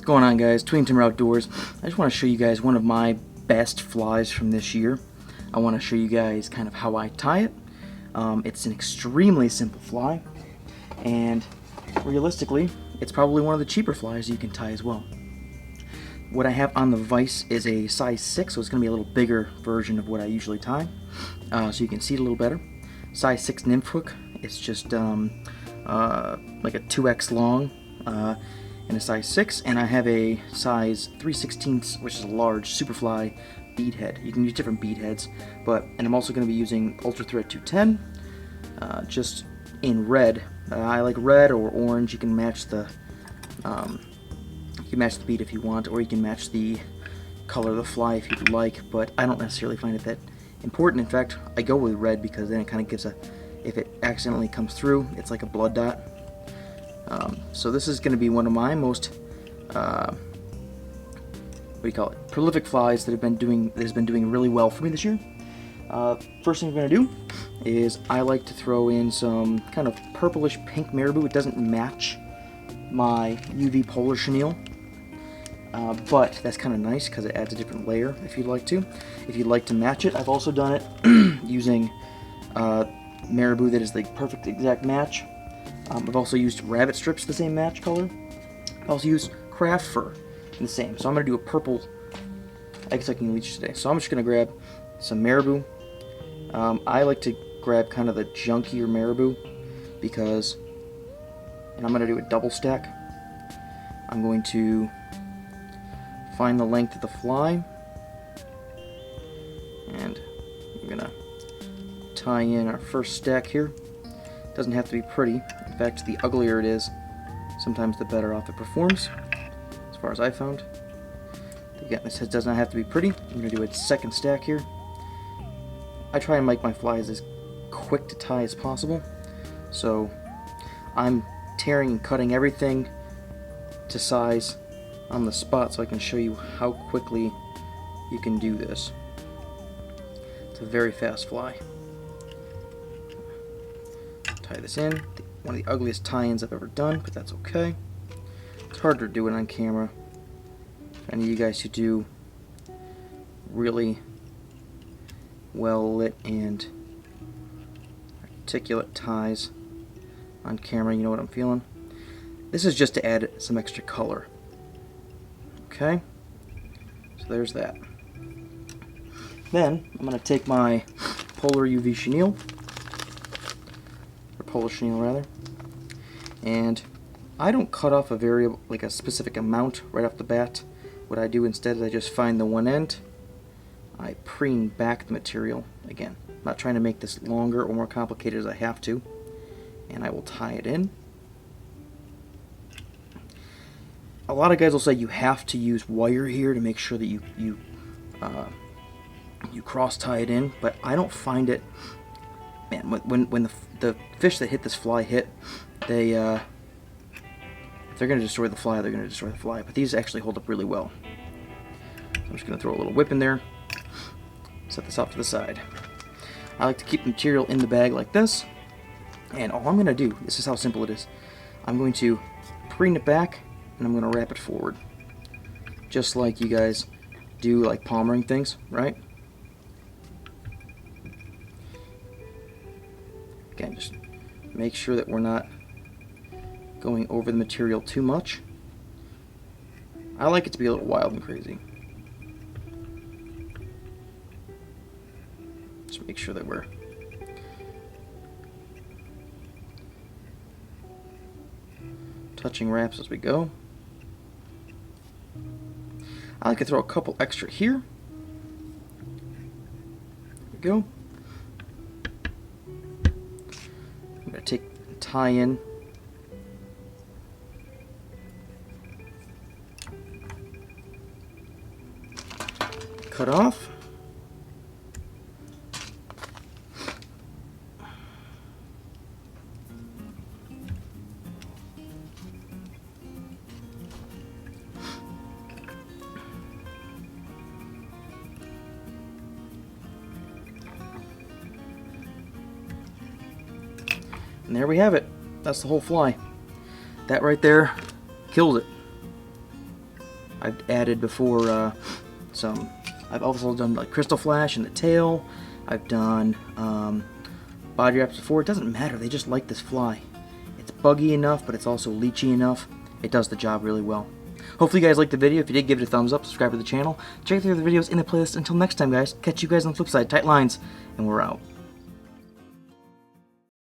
What's going on, guys? Tween Timber Outdoors. I just want to show you guys one of my best flies from this year. I want to show you guys kind of how I tie it. It's an extremely simple fly, and realistically, it's probably one of the cheaper flies you can tie as well. What I have on the vise is a size 6, so it's going to be a little bigger version of what I usually tie, so you can see it a little better. Size 6 nymph hook. It's just like a 2x long, and a size 6, and I have a size 3/16, which is a large superfly bead head. You can use different bead heads, and I'm also going to be using Ultra Thread 210, just in red. I like red or orange. You can match the bead if you want, or you can match the color of the fly if you'd like. But I don't necessarily find it that important. In fact, I go with red because then it kind of gives if it accidentally comes through, it's like a blood dot. So this is going to be one of my most prolific flies that has been doing really well for me this year. First thing we're going to do is I like to throw in some kind of purplish pink marabou. It doesn't match my UV polar chenille, but that's kind of nice because it adds a different layer if you'd like to. If you'd like to match it, I've also done it using marabou that is the perfect exact match. I've also used rabbit strips the same match color. I've also used craft fur in the same. So I'm going to do a purple egg-sucking leech today. So I'm just going to grab some marabou. I like to grab kind of the junkier marabou because, and I'm going to do a double stack. I'm going to find the length of the fly, and I'm going to tie in our first stack here. Doesn't have to be pretty. In fact, the uglier it is, sometimes the better off it performs, as far as I found. Again, this does not have to be pretty. I'm going to do a second stack here. I try and make my flies as quick to tie as possible, so I'm tearing and cutting everything to size on the spot so I can show you how quickly you can do this. It's a very fast fly. Tie this in. One of the ugliest tie-ins I've ever done, but that's okay. It's harder to do it on camera. I need you guys to do really well lit and articulate ties on camera. You know what I'm feeling? This is just to add some extra color. Okay? So there's that. Then I'm going to take my polar UV chenille, polar chenille rather, and I don't cut off a variable, like a specific amount right off the bat. What I do instead is I just find the one end, I preen back the material. Again, I'm not trying to make this longer or more complicated as I have to, and I will tie it in. A lot of guys will say you have to use wire here to make sure that you cross tie it in, but I don't find it. Man, when the fish that hit this fly hit, if they're going to destroy the fly, they're going to destroy the fly. But these actually hold up really well. So I'm just going to throw a little whip in there, set this off to the side. I like to keep the material in the bag like this, and all I'm going to do, this is how simple it is, I'm going to preen it back, and I'm going to wrap it forward. Just like you guys do, like palmering things, right? Again, just make sure that we're not going over the material too much. I like it to be a little wild and crazy. Just make sure that we're touching wraps as we go. I like to throw a couple extra here. There we go. I'm going to take the tie in, cut off, and there we have it. That's the whole fly. That right there kills it. I've added before some. I've also done like crystal flash in the tail. I've done body wraps before. It doesn't matter. They just like this fly. It's buggy enough, but it's also leechy enough. It does the job really well. Hopefully you guys liked the video. If you did, give it a thumbs up, subscribe to the channel. Check out the other videos in the playlist. Until next time, guys, catch you guys on the flip side. Tight lines, and we're out.